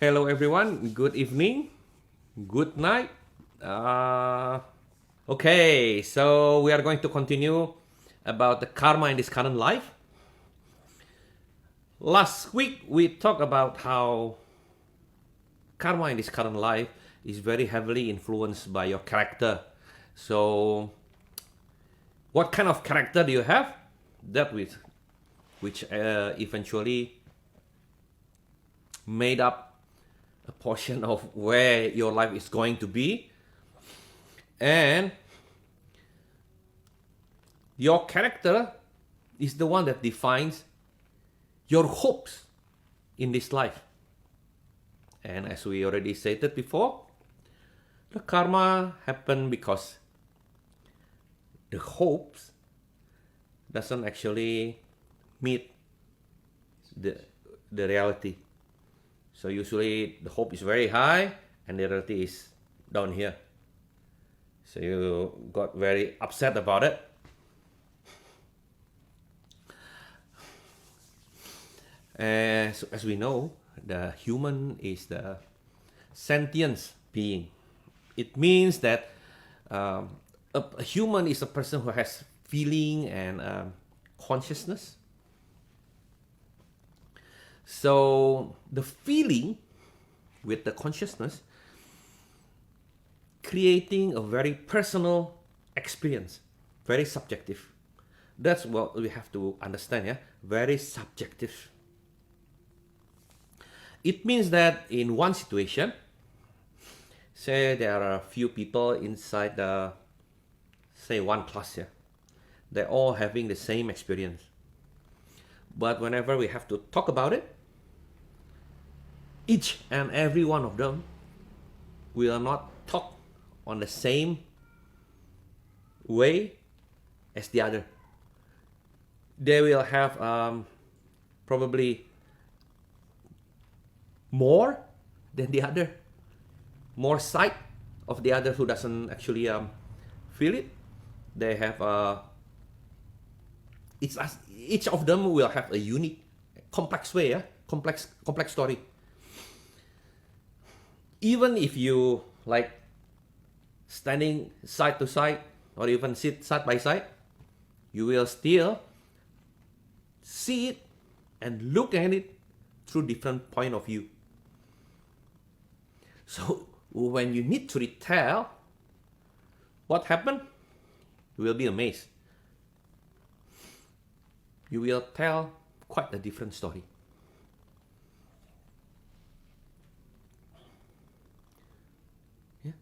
Hello, everyone. Good evening. Good night. Okay, so we are going to continue about the karma in this current life. Last week, we talked about how karma in this current life is very heavily influenced by your character. So, what kind of character do you have? That which eventually made up a portion of where your life is going to be. And your character is the one that defines your hopes in this life. And as we already stated before, the karma happened because the hopes doesn't actually meet the reality. So usually the hope is very high and the reality is down here. So you got very upset about it. As we know, the human is the sentient being. It means that a human is a person who has feeling and consciousness. So the feeling with the consciousness creating a very personal experience, very subjective. That's what we have to understand, yeah? Very subjective. It means that in one situation, say there are a few people inside the, say, one class here, they're all having the same experience. But whenever we have to talk about it, each and every one of them will not talk on the same way as the other. They will have probably more than the other, more side of the other who doesn't actually feel it. They have each of them will have a unique, complex way, complex story. Even if you like standing side to side or even sit side by side, you will still see it and look at it through different point of view. So when you need to retell what happened, you will be amazed. You will tell quite a different story. Yeah.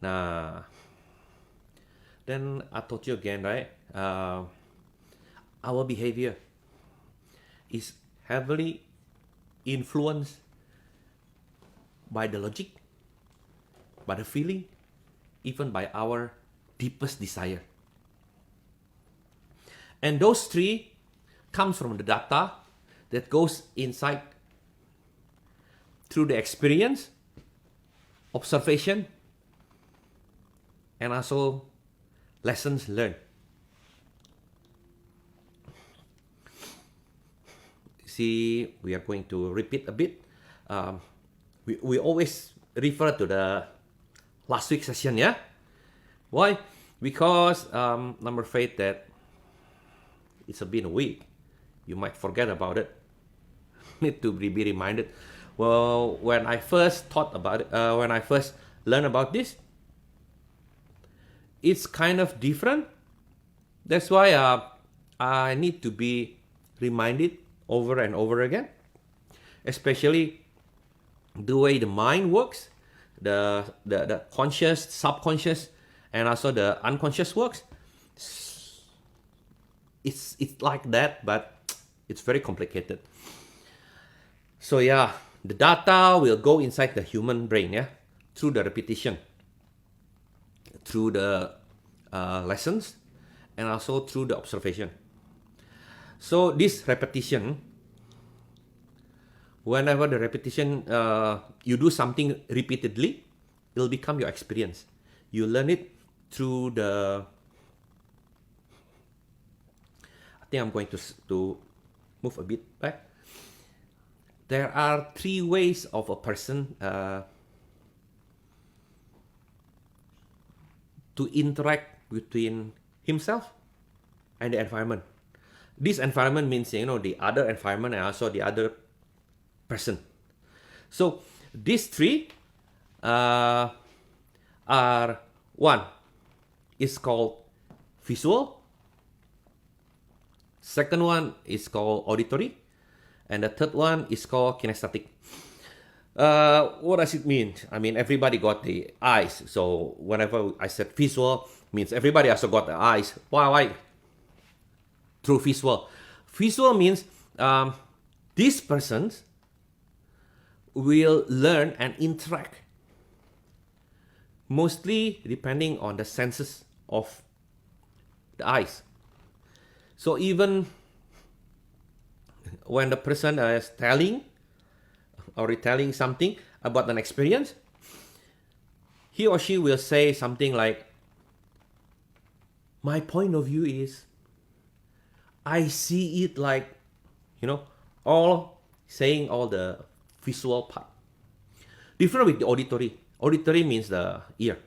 Now, then I told you again, right? Our behavior is heavily influenced by the logic, by the feeling, even by our deepest desire. And those three comes from the data that goes inside through the experience, observation, and also lessons learned. See, we are going to repeat a bit. We always refer to the last week's session, yeah? Why? Because I'm afraid that it's been a week. You might forget about it. Need to be reminded. Well, when I first thought about it, when I first learned about this, it's kind of different. That's why I need to be reminded over and over again, especially the way the mind works, the conscious, subconscious, and also the unconscious works. It's like that, but it's very complicated. So yeah, the data will go inside the human brain, yeah, through the repetition, through the lessons, and also through the observation. So this repetition, whenever the repetition, you do something repeatedly, it will become your experience. You learn it through the. I think I'm going to move a bit back. there are three ways of a person to interact between himself and the environment. This environment means, the other environment and also the other person. So these three are, one is called visual, second one is called auditory, and the third one is called kinesthetic. What does it mean? I mean, everybody got the eyes. So whenever I said visual, means everybody also got the eyes. Why? Through visual. Visual means these persons will learn and interact mostly depending on the senses of the eyes. So even when the person is telling or retelling something about an experience, he or she will say something like, my point of view is, I see it like, all saying all the visual part. Different with the auditory. Auditory means the ear.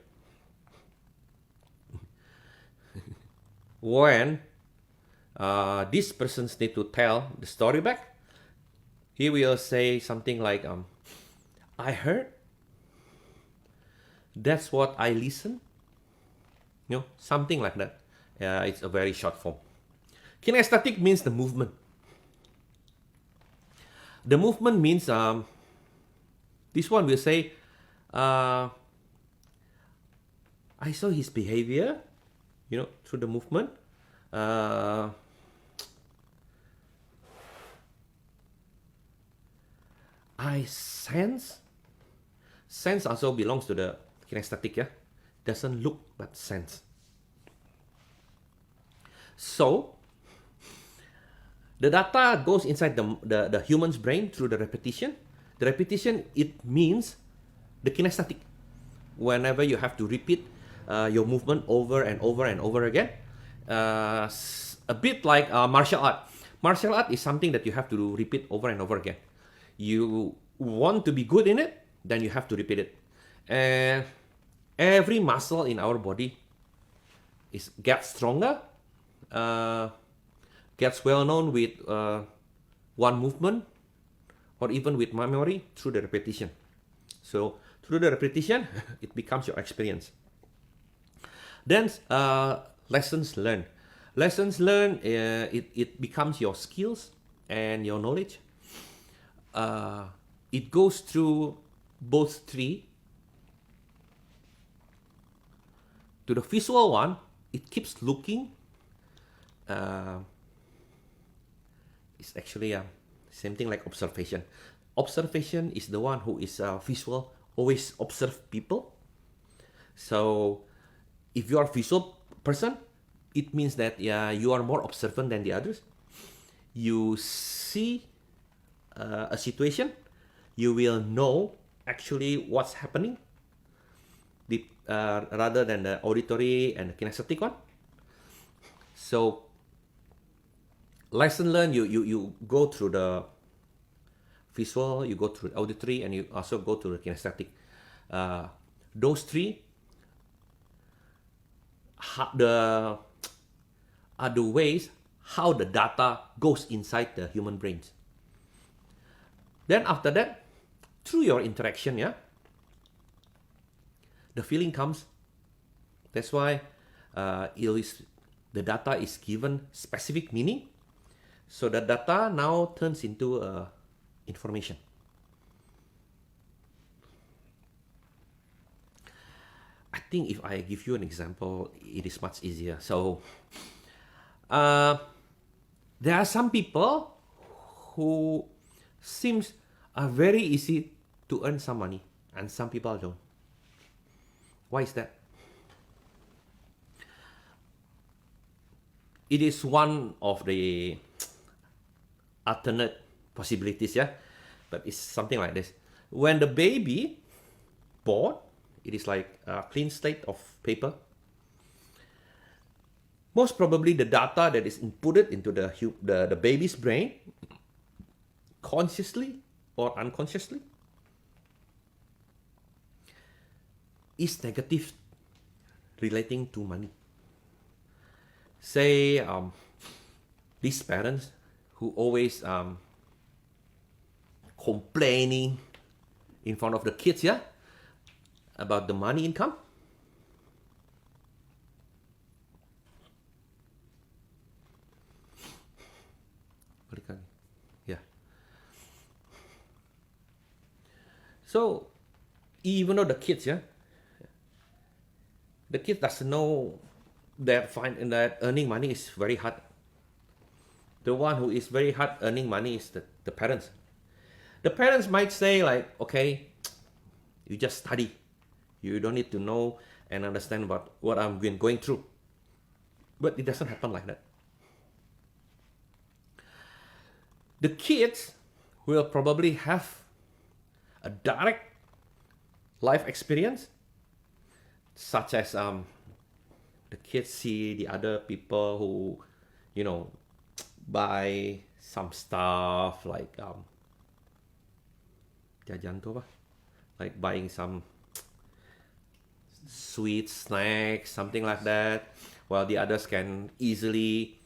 When these persons need to tell the story back, he will say something like, I heard, that's what I listen. Something like that. It's a very short form. Kinesthetic means the movement. The movement means, this one will say, I saw his behavior, through the movement. I sense. Sense also belongs to the kinesthetic, yeah? Doesn't look, but sense. So, the data goes inside the human's brain through the repetition. The repetition, it means the kinesthetic. Whenever you have to repeat your movement over and over and over again. A bit like martial art. Martial art is something that you have to repeat over and over again. You want to be good in it, then you have to repeat it. And every muscle in our body gets stronger, gets well known with one movement, or even with memory through the repetition. So through the repetition, it becomes your experience. Then lessons learned. Lessons learned, it becomes your skills and your knowledge. It goes through both three. To the visual one, it keeps looking. It's actually same thing like observation. Observation is the one who is visual, always observe people. So if you are a visual person, it means that you are more observant than the others. You see a situation, you will know actually what's happening, rather than the auditory and the kinesthetic one. So lesson learned, you go through the visual, you go through the auditory, and you also go through the kinesthetic. Those three are the ways how the data goes inside the human brains. Then after that, through your interaction, the feeling comes. That's why the data is given specific meaning. So the data now turns into information. I think if I give you an example, it is much easier. So there are some people who seems are very easy to earn some money, and some people don't. Why is that? It is one of the alternate possibilities, but it's something like this. When the baby born, it is like a clean slate of paper. Most probably the data that is inputted into the baby's brain consciously or unconsciously is negative relating to money. Say these parents who always complaining in front of the kids, yeah, about the money income. Yeah. So even though the kids, yeah, the kid doesn't know that earning money is very hard. The one who is very hard earning money is the parents. The parents might say like, okay, you just study. You don't need to know and understand about what I'm been going through. But it doesn't happen like that. The kids will probably have a direct life experience, such as the kids see the other people who, you know, buy some stuff like jajan tu apa? Like buying some sweet snacks, something like that, while the others can easily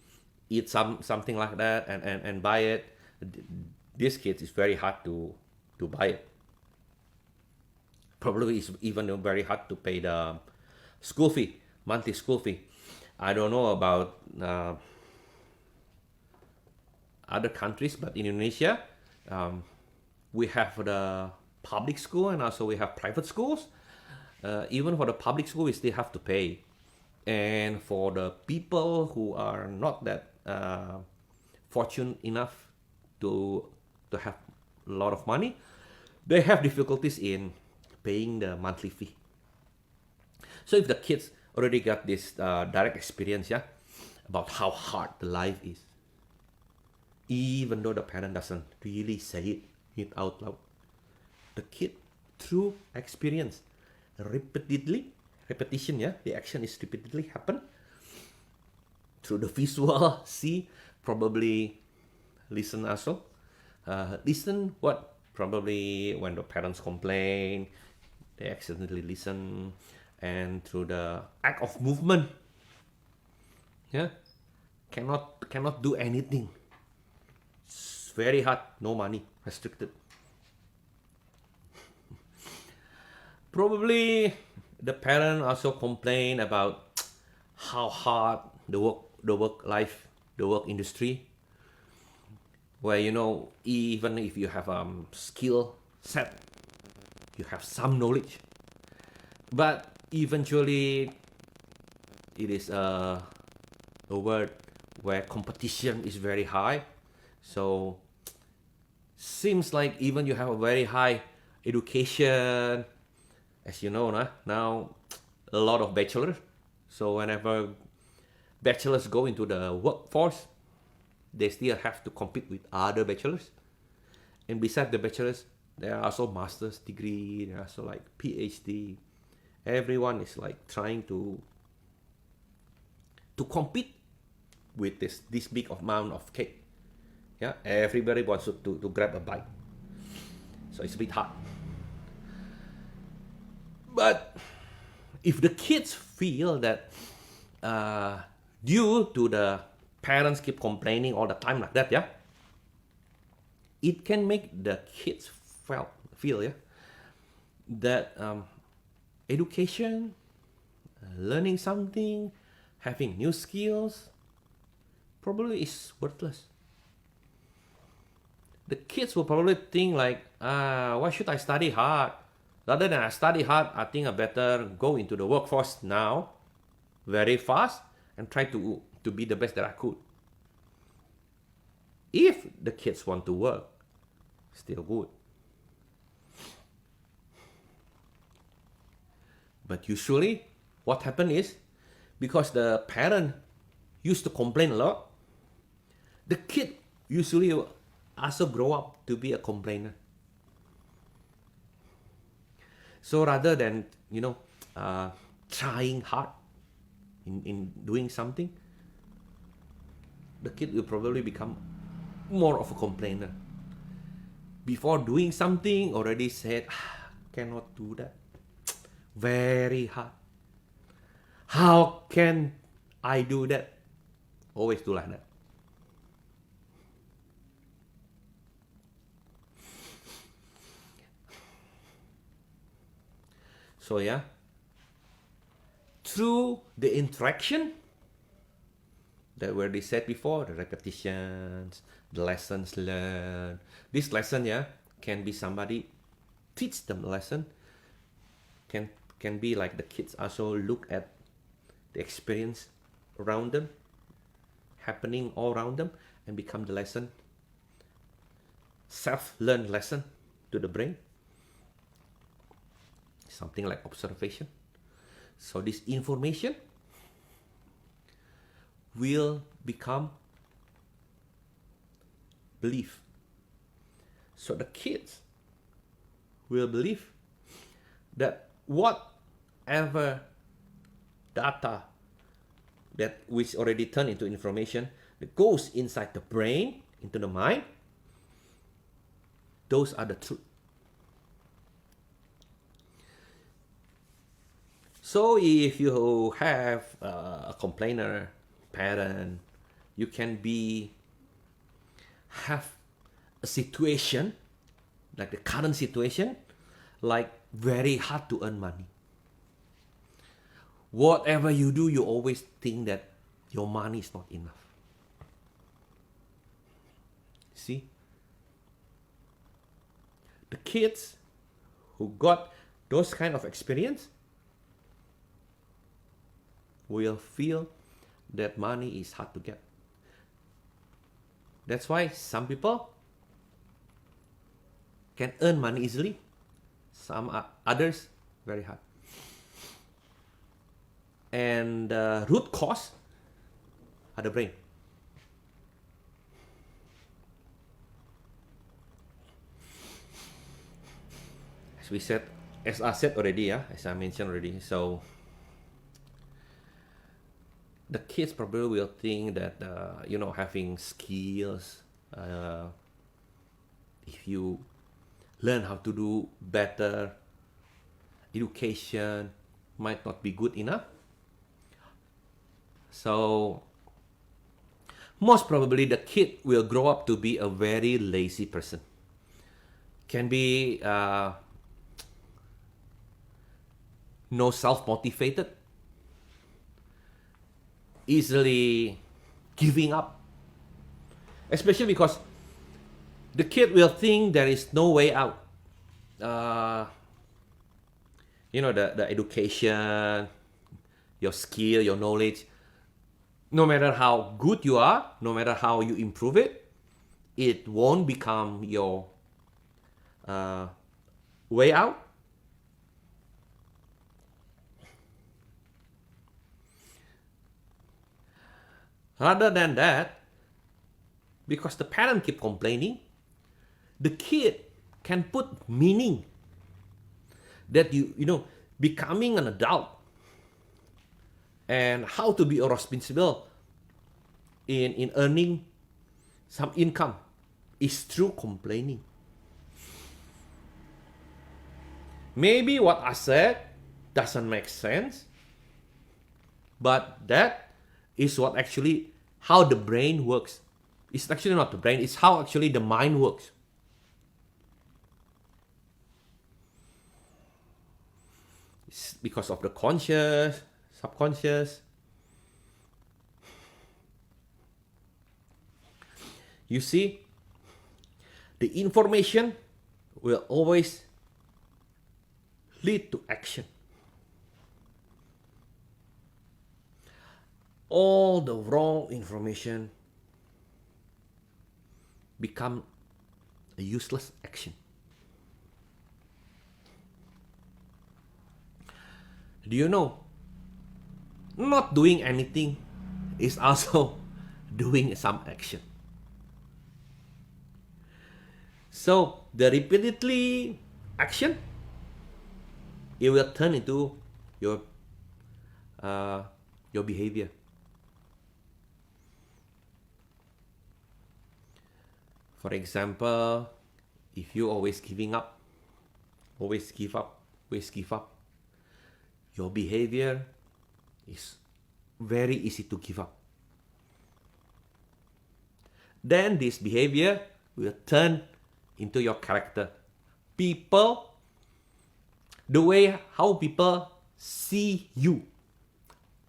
eat something like that and buy it. These kids is very hard to buy it. Probably it's even very hard to pay the school fee, monthly school fee. I don't know about other countries, but in Indonesia, we have the public school and also we have private schools. Even for the public school, we still have to pay. And for the people who are not that fortunate enough to have a lot of money, they have difficulties in paying the monthly fee. So if the kids already got this direct experience, yeah, about how hard the life is, even though the parent doesn't really say it out loud, the kid through experience, repetition, yeah, the action is repeatedly happen through the visual, see, probably listen also, listen what probably when the parents complain, they accidentally listen, and through the act of movement, yeah, cannot do anything. It's very hard, no money, restricted. Probably the parent also complain about how hard the work life, the work industry, where even if you have skill set, you have some knowledge, but eventually it is a word where competition is very high. So seems like even you have a very high education, as you know, now a lot of bachelors. So whenever bachelors go into the workforce, they still have to compete with other bachelors. And besides the bachelors, there are also master's degree, there are also like PhD. Everyone is like trying to compete with this big amount of cake. Yeah, everybody wants to grab a bite. So it's a bit hard. But if the kids feel that due to the parents keep complaining all the time like that, yeah, it can make the kids feel, yeah, that education, learning something, having new skills, probably is worthless. The kids will probably think like, why should I study hard? Rather than I study hard, I think I better go into the workforce now, very fast, and try to be the best that I could. If the kids want to work, still good. But usually, what happens is, because the parent used to complain a lot, the kid usually also grow up to be a complainer. So rather than trying hard in doing something, the kid will probably become more of a complainer. before doing something already said, cannot do that. Very hard. How can I do that? Always do like that. So yeah, through the interaction that were they said before, the repetitions, the lessons learned. This lesson, yeah, can be somebody teach them the lesson. Can be like the kids also look at the experience around them, happening all around them, and become the lesson. Self-learned lesson to the brain. Something like observation. So this information will become belief. So the kids will believe that whatever data that which already turned into information that goes inside the brain, into the mind, those are the truth. So if you have a complainer parent, you can have a situation like the current situation, like very hard to earn money. Whatever you do, you always think that your money is not enough. See? The kids who got those kind of experience will feel that money is hard to get. That's why some people can earn money easily. Some others very hard. And the root cause are the brain. As I said already, as I mentioned already. So the kids probably will think that having skills, if you learn how to do better, education might not be good enough. So most probably the kid will grow up to be a very lazy person. Can be no self-motivated, easily giving up. Especially because the kid will think there is no way out. The education, your skill, your knowledge, no matter how good you are, no matter how you improve it, it won't become your way out. Rather than that, because the parent keep complaining, the kid can put meaning that becoming an adult and how to be responsible in earning some income is through complaining. Maybe what I said doesn't make sense, but that is what actually how the brain works. It's actually not the brain, it's how actually the mind works. It's because of the conscious, subconscious. You see, the information will always lead to action. All the wrong information become a useless action. Do you know? Not doing anything is also doing some action. So the repeatedly action, it will turn into your behavior. For example, if you always giving up, always give up, your behavior is very easy to give up. Then this behavior will turn into your character. People, the way how people see you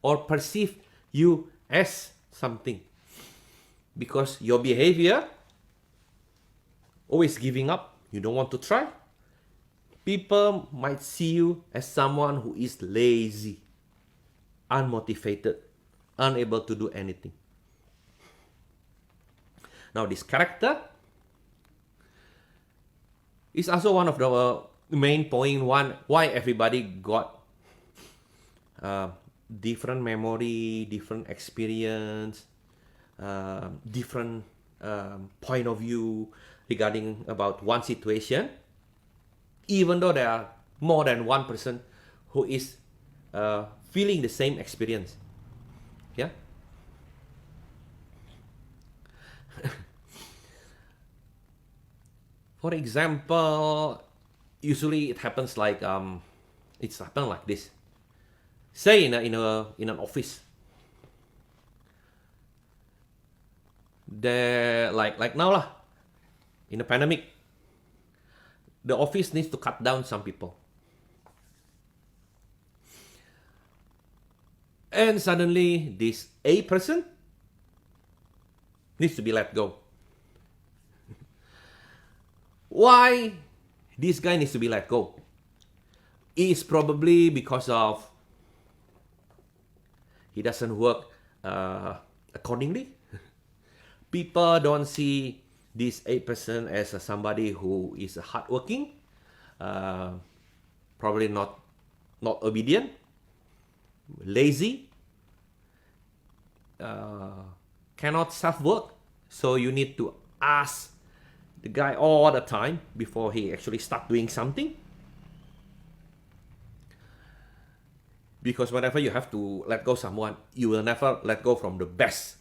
or perceive you as something. Because your behavior, always giving up, you don't want to try. People might see you as someone who is lazy, unmotivated, unable to do anything. Now this character is also one of the main point why everybody got different memory, different experience, different point of view regarding about one situation, even though there are more than one person who is feeling the same experience. Yeah. For example, usually it happens like it's happened like this. Say in an office, there like now lah, in a pandemic, the office needs to cut down some people, and suddenly this A person needs to be let go. Why this guy needs to be let go? Is probably because of he doesn't work accordingly. People don't see this A person as somebody who is hardworking, probably not obedient, lazy, cannot self-work. So you need to ask the guy all the time before he actually start doing something. Because whenever you have to let go someone, you will never let go from the best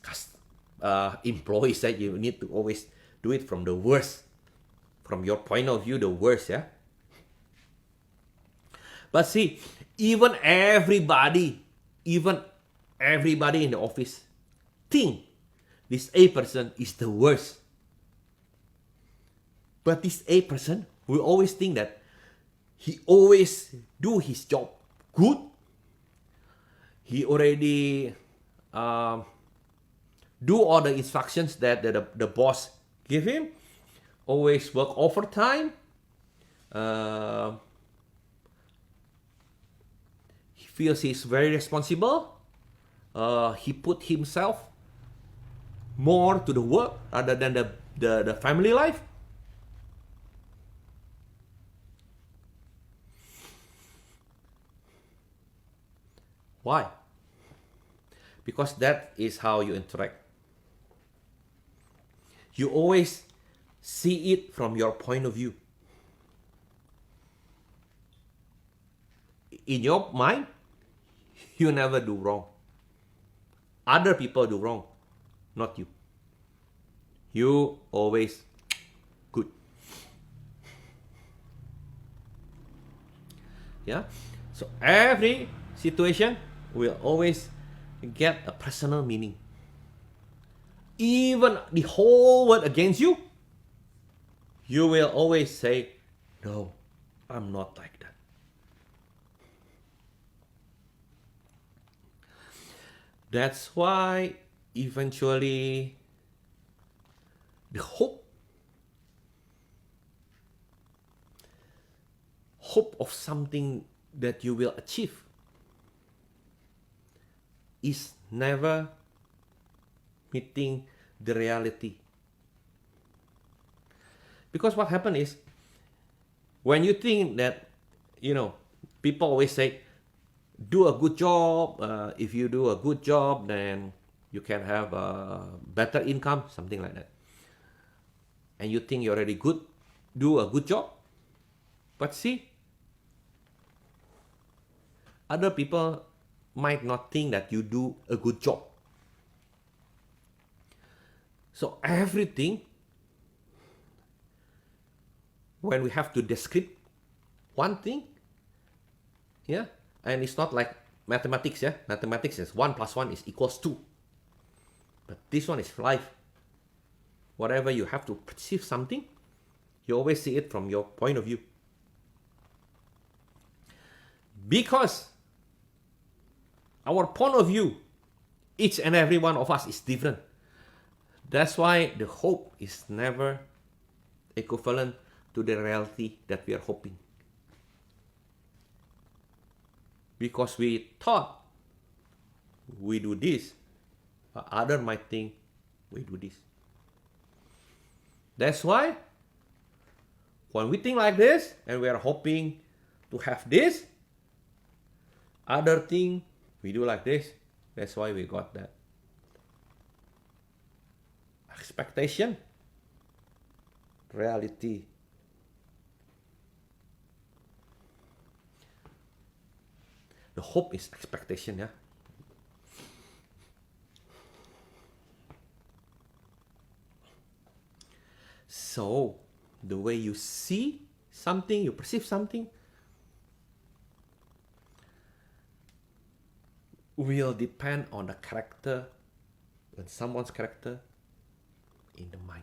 employees. That you need to always do it from the worst, from your point of view, the worst. Yeah. But see, even everybody in the office think this A person is the worst. But this A person will always think that he always do his job good. He already do all the instructions that the boss give him. Always work overtime. He feels he's very responsible. He put himself more to the work rather than the family life. Why? Because that is how you interact. You always see it from your point of view. In your mind, you never do wrong. Other people do wrong, not you. You always good. Yeah? So every situation will always get a personal meaning. Even the whole world against you, you will always say, no, I'm not like that. That's why eventually the hope of something that you will achieve is never meeting the reality. Because what happens is, when you think that, people always say, do a good job. If you do a good job, then you can have a better income, something like that. And you think you're already good, do a good job. But see, other people might not think that you do a good job. So everything when we have to describe one thing, yeah, and it's not like mathematics, yeah. Mathematics is 1 plus 1 is equals 2. But this one is life. Whatever you have to perceive something, you always see it from your point of view. Because our point of view, each and every one of us is different. That's why the hope is never equivalent to the reality that we are hoping. Because we thought we do this, but other might think we do this. That's why when we think like this and we are hoping to have this, other thing we do like this. That's why we got that expectation, reality. The hope is expectation, yeah. So, the way you see something, you perceive something, will depend on the character and someone's character in the mind.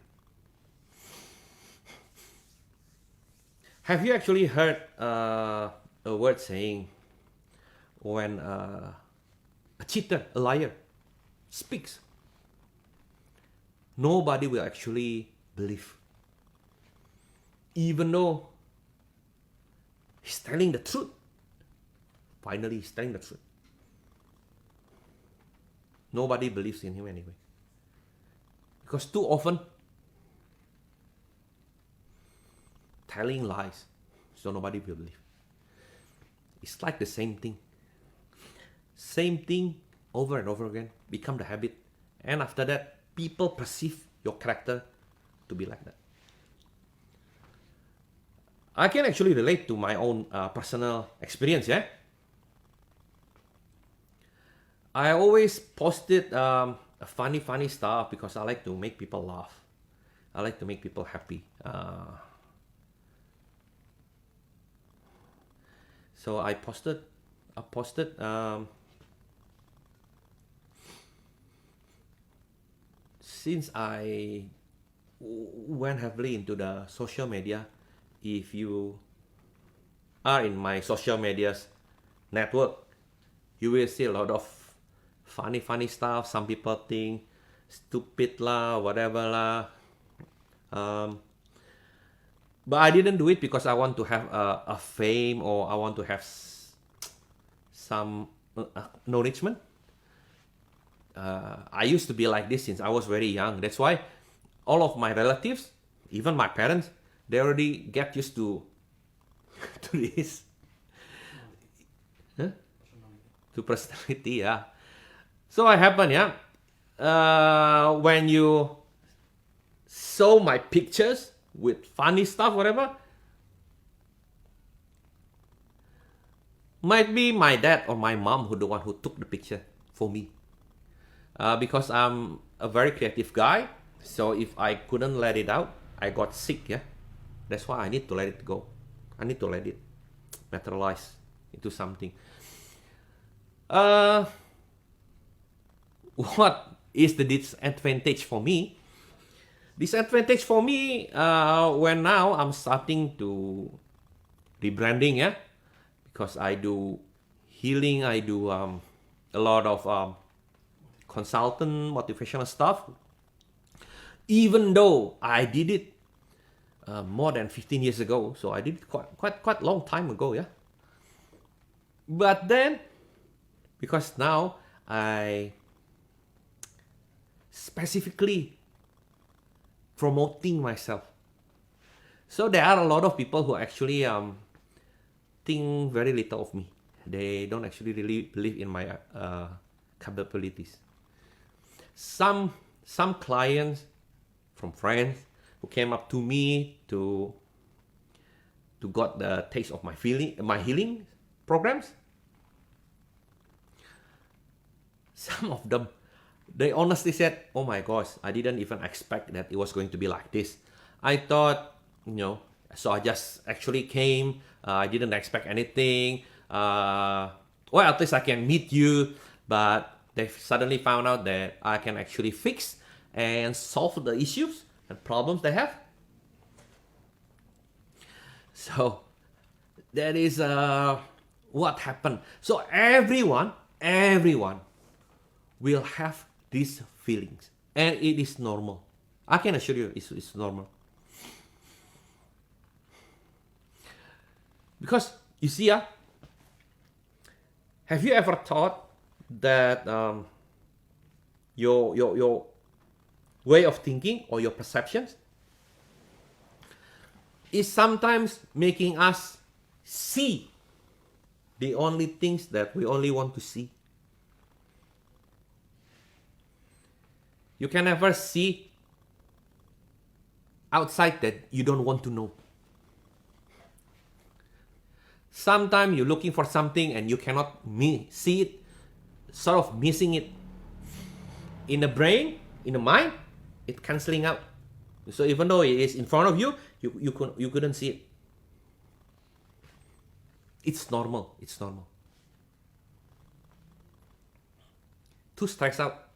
Have you actually heard a word saying, when a cheater, a liar, speaks, nobody will actually believe, even though he's telling the truth. Finally, he's telling the truth. Nobody believes in him anyway. Because too often, telling lies, so nobody will believe. It's like the same thing. Same thing over and over again, become the habit. And after that, people perceive your character to be like that. I can actually relate to my own personal experience, yeah? I always posted funny stuff because I like to make people laugh. I like to make people happy. So I posted since I went heavily into the social media. If you are in my social medias network, you will see a lot of funny stuff. Some people think stupid lah, whatever lah. But I didn't do it because I want to have a fame or I want to have some acknowledgement. I used to be like this since I was very young. That's why all of my relatives, even my parents, they already get used to this. Huh? To personality, yeah. So what happened, yeah? When you saw my pictures with funny stuff, whatever, might be my dad or my mom who the one who took the picture for me. Because I'm a very creative guy, so if I couldn't let it out, I got sick, yeah? That's why I need to let it go. I need to let it materialize into something. What is the disadvantage for me? Disadvantage for me when now I'm starting to rebranding, yeah? Because I do healing, I do a lot of consultant, motivational stuff. Even though I did it more than 15 years ago, so I did it quite long time ago, yeah. But then, because now I specifically promoting myself, so there are a lot of people who actually think very little of me. They don't actually really believe in my capabilities. Some clients from friends who came up to me to got the taste of my healing programs. Some of them, they honestly said, "Oh my gosh, I didn't even expect that it was going to be like this. I thought, So I just actually came. I didn't expect anything. Well, at least I can meet you. But they suddenly found out that I can actually fix and solve the issues and problems they have. So that is what happened. So everyone will have these feelings, and it is normal. I can assure you, it's normal. Because you see, have you ever thought that your way of thinking or your perceptions is sometimes making us see the only things that we only want to see? You can never see outside that you don't want to know. Sometimes you're looking for something and you cannot see it, sort of missing it. In the brain, in the mind, it's cancelling out. So even though it is in front of you, you couldn't see it. It's normal. It's normal. Too stressed out.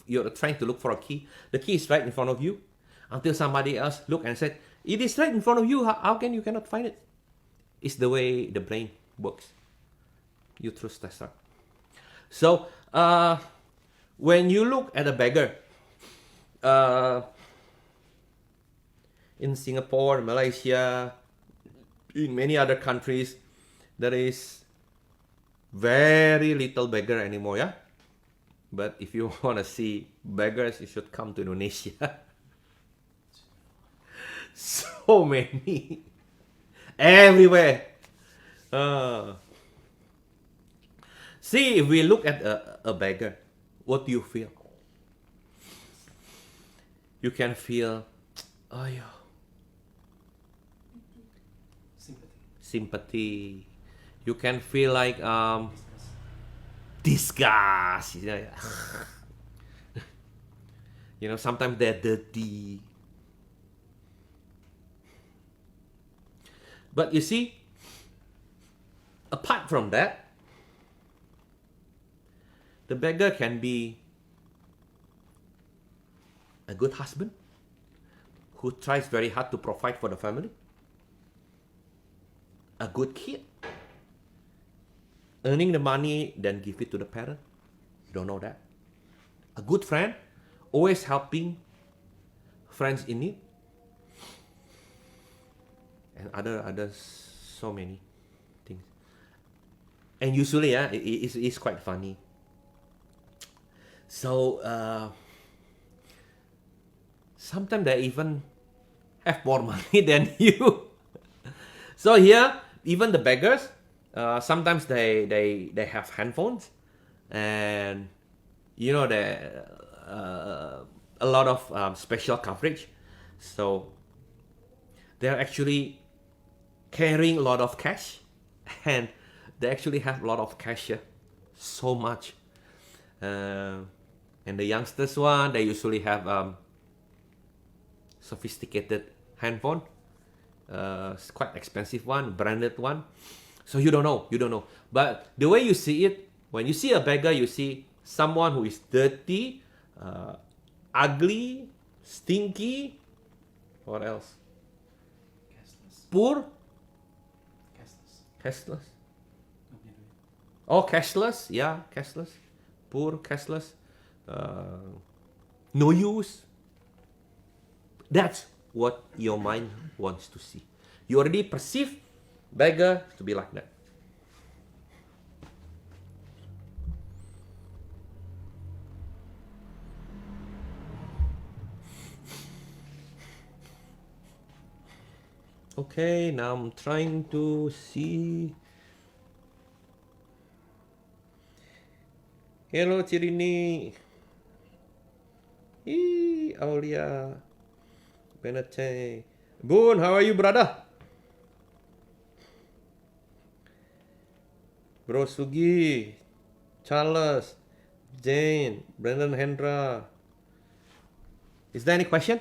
You're trying to look for a key. The key is right in front of you. Until somebody else look and said, it is right in front of you. How can you cannot find it? It's the way the brain works. You're too stressed out. So when you look at a beggar, in Singapore, Malaysia, in many other countries, there is very little beggar anymore, yeah? But if you want to see beggars, you should come to Indonesia. So many. Everywhere. See, if we look at a beggar, what do you feel? You can feel, oh yeah, sympathy. You can feel like disgust. You know, sometimes they're dirty. But you see, apart from that, the beggar can be a good husband who tries very hard to provide for the family, a good kid, earning the money, then give it to the parent. You don't know that. A good friend, always helping friends in need, and other so many things. And usually, it's quite funny. So sometimes they even have more money than you. So here, even the beggars, sometimes they have handphones, and you know a lot of special coverage. So they're actually carrying a lot of cash, and they actually have a lot of cash here, so much. And the youngsters one, they usually have sophisticated handphone, it's quite expensive one, branded one. So you don't know. But the way you see it, when you see a beggar, you see someone who is dirty, ugly, stinky. What else? Poor. Cashless. Oh, cashless. Yeah, cashless. Poor, cashless. No use. That's what your mind wants to see. You already perceive beggar to be like that. Okay, now I'm trying to see. Hello, Cirini. Aulia. Benate. Boon, how are you, brother? Bro Sugi, Charles, Jane, Brendan Hendra. Is there any question?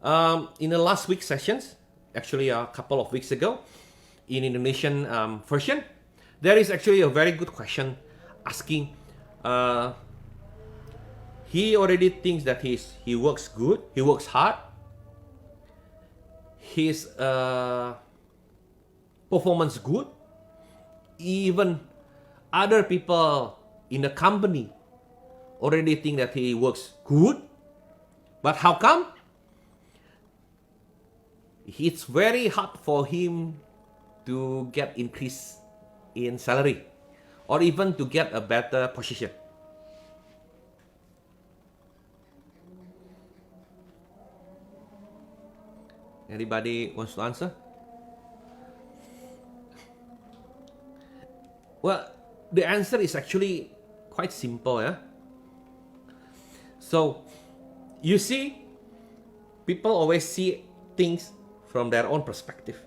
In the last week's sessions, actually a couple of weeks ago, in Indonesian version, there is actually a very good question asking. He already thinks that he works good, he works hard, his performance good, even other people in the company already think that he works good, but how come it's very hard for him to get increase in salary or even to get a better position? Anybody wants to answer? Well, the answer is actually quite simple, yeah? So, you see, people always see things from their own perspective.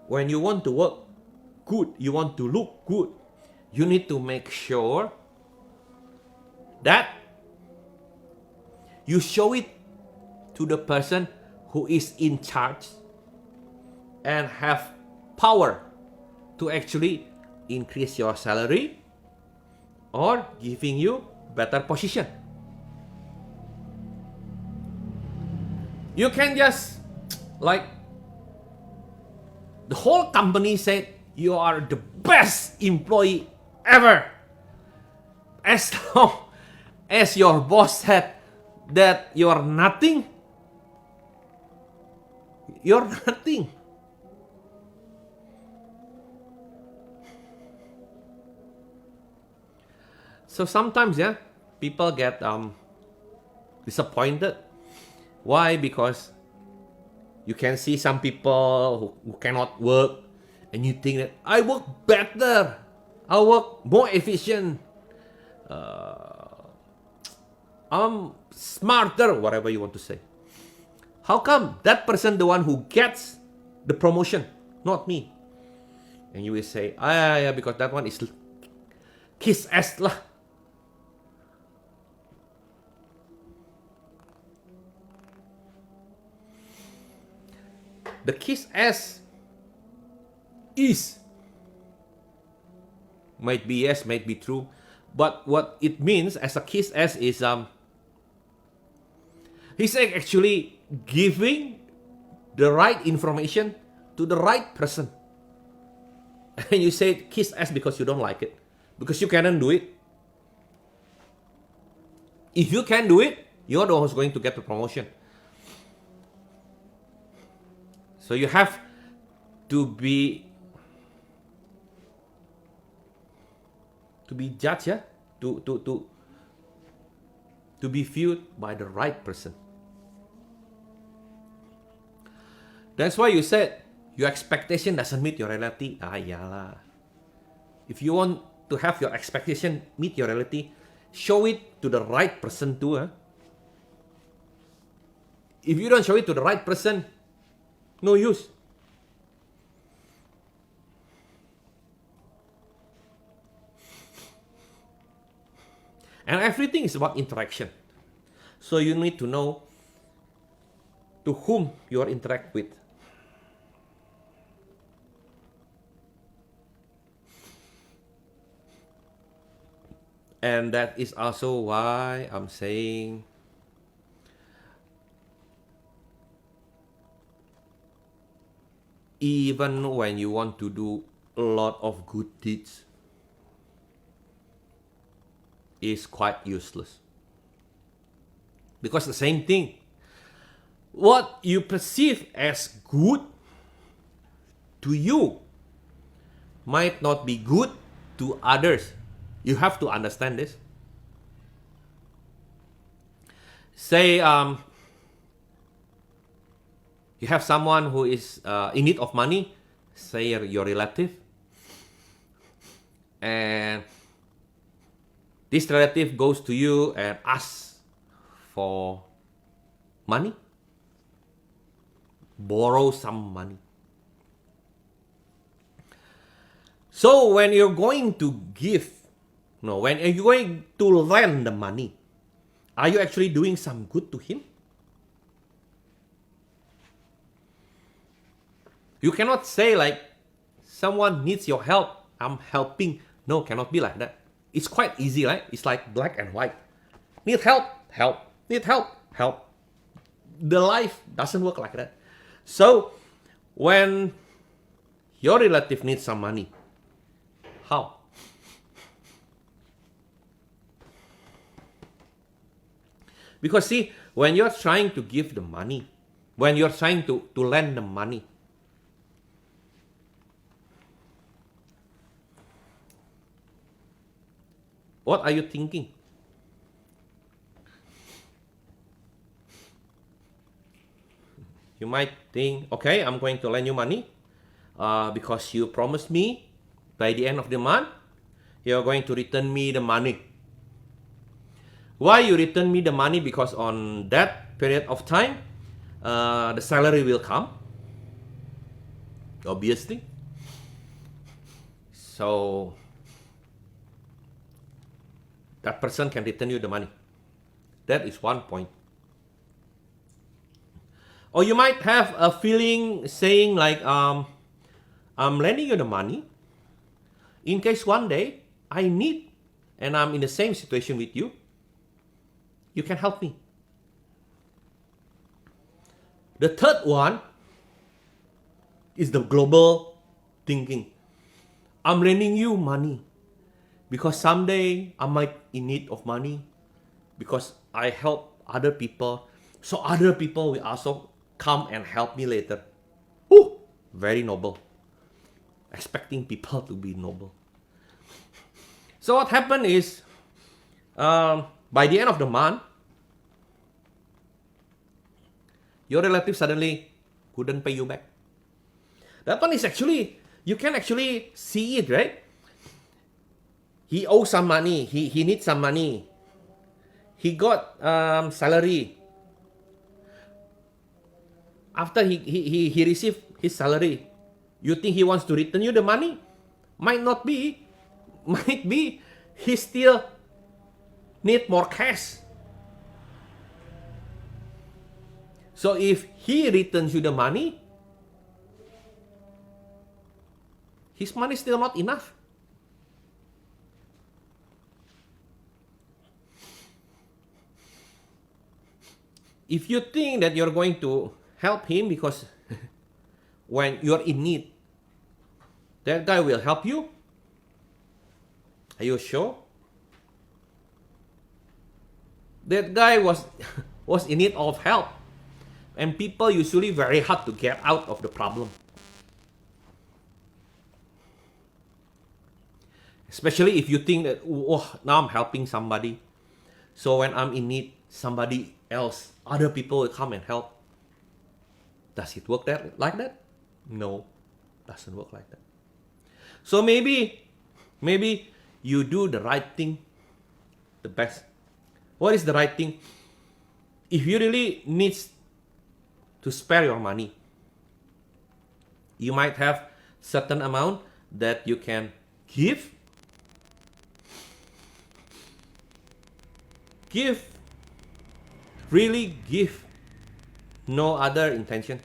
When you want to work good, you want to look good, you need to make sure that you show it to the person who is in charge and have power to actually increase your salary or giving you better position. You can just like the whole company said you are the best employee ever. As long as your boss said that you're nothing, you're nothing. So sometimes, yeah, people get disappointed. Why? Because you can see some people who cannot work, and you think that I work better, I work more efficient, I'm smarter, whatever you want to say. How come that person the one who gets the promotion, not me? And you will say, yeah, because that one is kiss ass lah. The kiss ass is might be yes, might be true, but what it means as a kiss ass is he's actually giving the right information to the right person. And you say kiss ass because you don't like it, because you cannot do it. If you can do it, you're the one who's going to get the promotion. So you have to be judged, yeah? To be viewed by the right person. That's why you said your expectation doesn't meet your reality. Yalah. If you want to have your expectation meet your reality, show it to the right person too. Huh? If you don't show it to the right person, no use. And everything is about interaction. So you need to know to whom you are interact with. And that is also why I'm saying even when you want to do a lot of good deeds, is quite useless. Because the same thing, what you perceive as good to you might not be good to others. You have to understand this. Say you have someone who is in need of money, say your relative, and this relative goes to you and asks for money, borrow some money. So when you're going to give, when you're going to lend the money, Are you actually doing some good to him? You cannot say like, someone needs your help, I'm helping. No, cannot be like that. It's quite easy, right? It's like black and white. Need help, help. Need help, help. The life doesn't work like that. So, when your relative needs some money, how? Because see, when you're trying to give the money, when you're trying to lend the money, what are you thinking? You might think, okay, I'm going to lend you money because you promised me by the end of the month, you're going to return me the money. Why you return me the money? Because on that period of time, the salary will come, obviously. So that person can return you the money. That is one point. Or you might have a feeling saying like, I'm lending you the money in case one day I need and I'm in the same situation with you, you can help me. The third one is the global thinking. I'm lending you money because someday I might in need of money because I help other people, so other people will also come and help me later. Ooh, very noble. Expecting people to be noble. So what happened is, by the end of the month, your relative suddenly couldn't pay you back. That one is actually, you can actually see it, right? He owes some money, he needs some money. He got salary. After he received his salary, you think he wants to return you the money? Might not be. Might be he still need more cash. So if he returns you the money, his money is still not enough. If you think that you're going to help him because when you're in need, that guy will help you, are you sure? That guy was in need of help. And people usually very hard to get out of the problem. Especially if you think that, oh, now I'm helping somebody. So when I'm in need, somebody else, other people will come and help. Does it work like that? No, doesn't work like that. So maybe you do the right thing the best. What is the right thing? If you really need to spare your money, you might have certain amount that you can give. Really give, no other intention.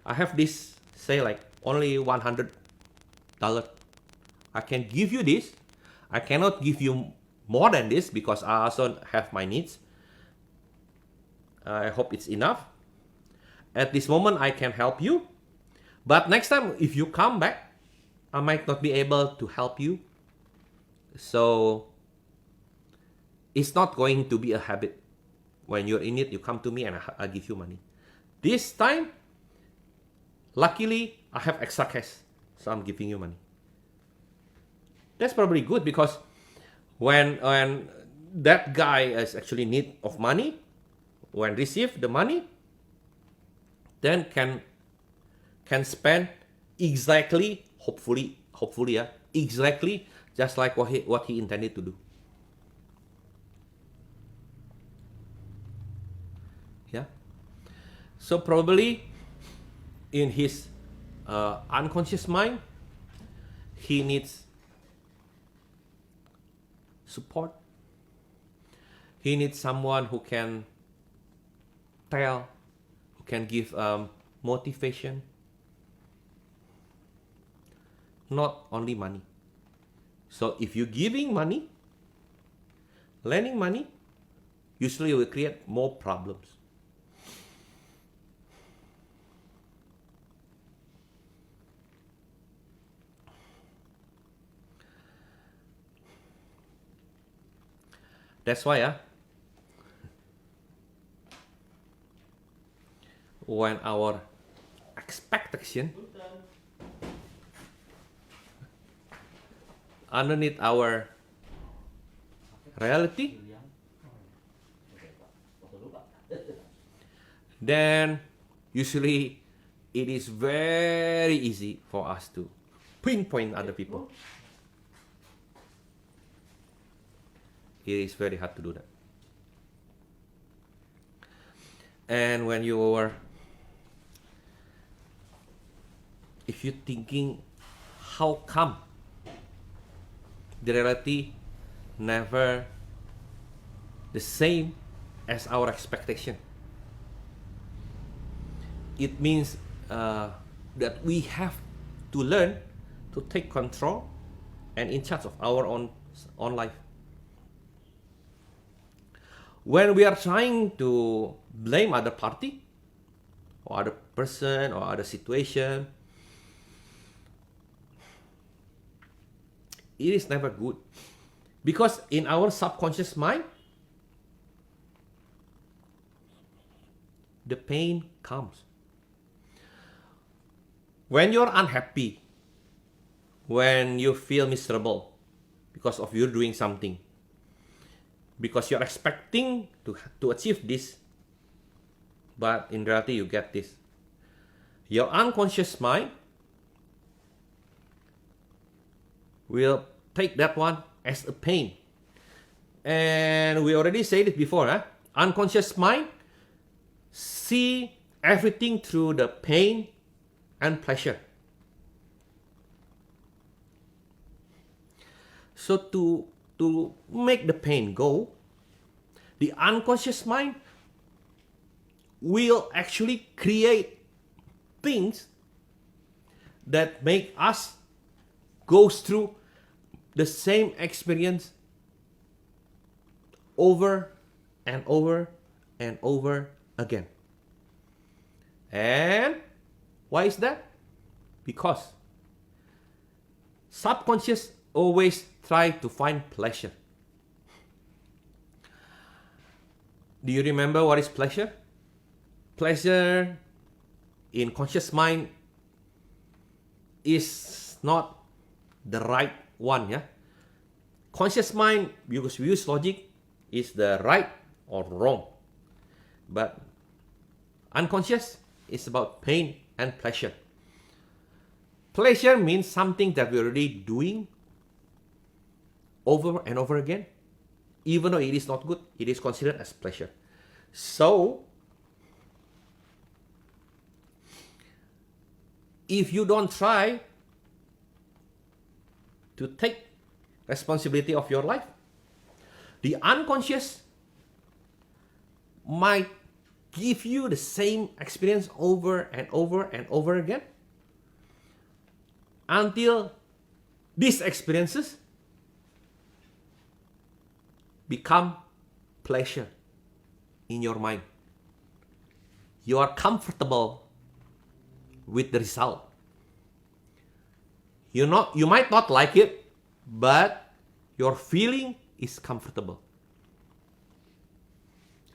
I have this, say like only $100. I can give you this. I cannot give you more than this because I also have my needs. I hope it's enough. At this moment, I can help you. But next time, if you come back, I might not be able to help you. So, it's not going to be a habit. When you're in it, you come to me and I give you money. This time, luckily, I have extra cash. So, I'm giving you money. That's probably good because when that guy is actually in need of money, when receive the money, then can spend exactly, hopefully, exactly just like what he intended to do. Yeah. So probably in his unconscious mind, he needs support. He needs someone who can tell, who can give motivation, not only money. So if you're giving money, lending money, usually will create more problems. That's why when our expectation underneath our reality, then usually it is very easy for us to pinpoint other people. It is very hard to do that. And when you are, if you're thinking, how come the reality never the same as our expectation? It means that we have to learn to take control and in charge of our own life. When we are trying to blame other party or other person or other situation, it is never good, because in our subconscious mind, the pain comes. When you're unhappy, when you feel miserable because of you doing something, because you're expecting to achieve this, but in reality you get this, your unconscious mind will take that one as a pain. And we already said it before, unconscious mind see everything through the pain and pleasure. So to make the pain go, the unconscious mind will actually create things that make us go through the same experience over and over and over again. And why is that? Because subconscious always try to find pleasure. Do you remember what is pleasure? Pleasure in conscious mind is not the right one, yeah? Conscious mind, because we use logic, is the right or wrong. But unconscious is about pain and pleasure. Pleasure means something that we're already doing over and over again. Even though it is not good, it is considered as pleasure. So, if you don't try to take responsibility of your life, the unconscious might give you the same experience over and over and over again until these experiences become pleasure in your mind. You are comfortable with the result. You might not like it, but your feeling is comfortable.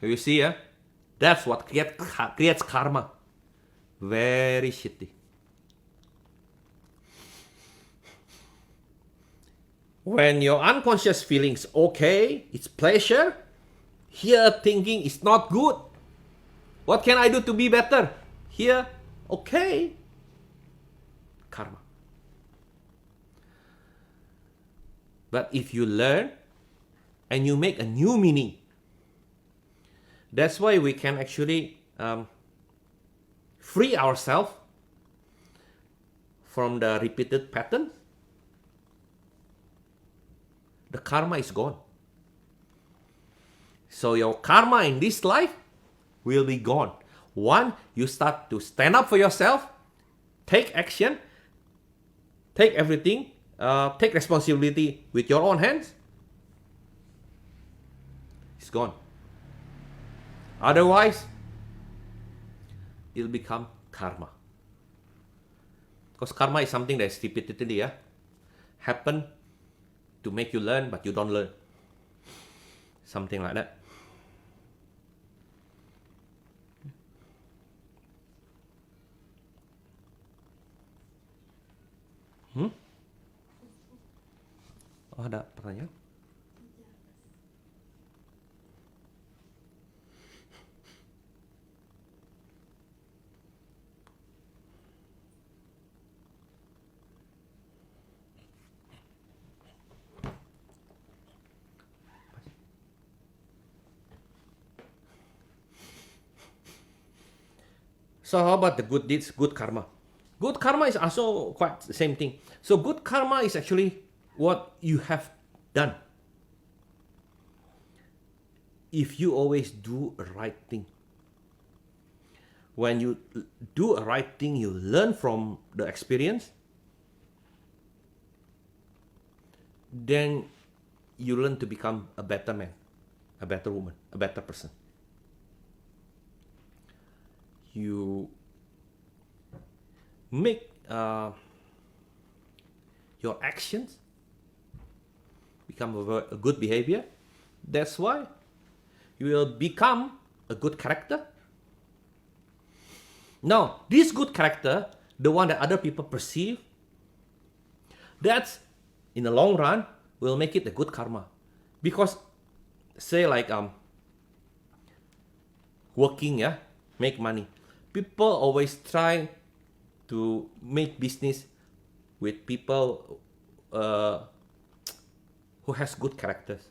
You see, that's what creates karma. Very shitty. When your unconscious feelings okay, it's pleasure. Here thinking is not good. What can I do to be better? Here, okay. Karma. But if you learn and you make a new meaning, that's why we can actually free ourselves from the repeated pattern. The karma is gone. So your karma in this life will be gone. One, you start to stand up for yourself, take action, take everything, take responsibility with your own hands. It's gone. Otherwise, it'll become karma. Because karma is something that's repeatedly happen to make you learn, but you don't learn. Something like that. Oh, ada pertanyaan? So how about the good deeds, good karma? Good karma is also quite the same thing. So good karma is actually what you have done. If you always do a right thing. When you do a right thing, you learn from the experience. Then you learn to become a better man, a better woman, a better person. You make your actions become a good behavior. That's why you will become a good character. Now, this good character, the one that other people perceive, that's in the long run will make it a good karma. Because say like working, make money. People always try to make business with people who has good characters.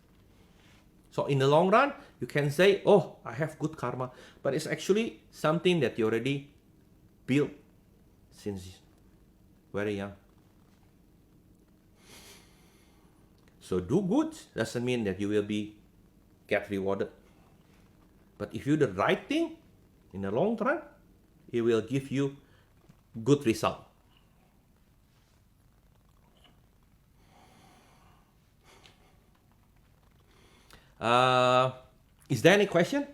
So in the long run, you can say, oh, I have good karma. But it's actually something that you already built since very young. So do good doesn't mean that you will get rewarded. But if you do the right thing, in the long run, it will give you good result. Is there any question?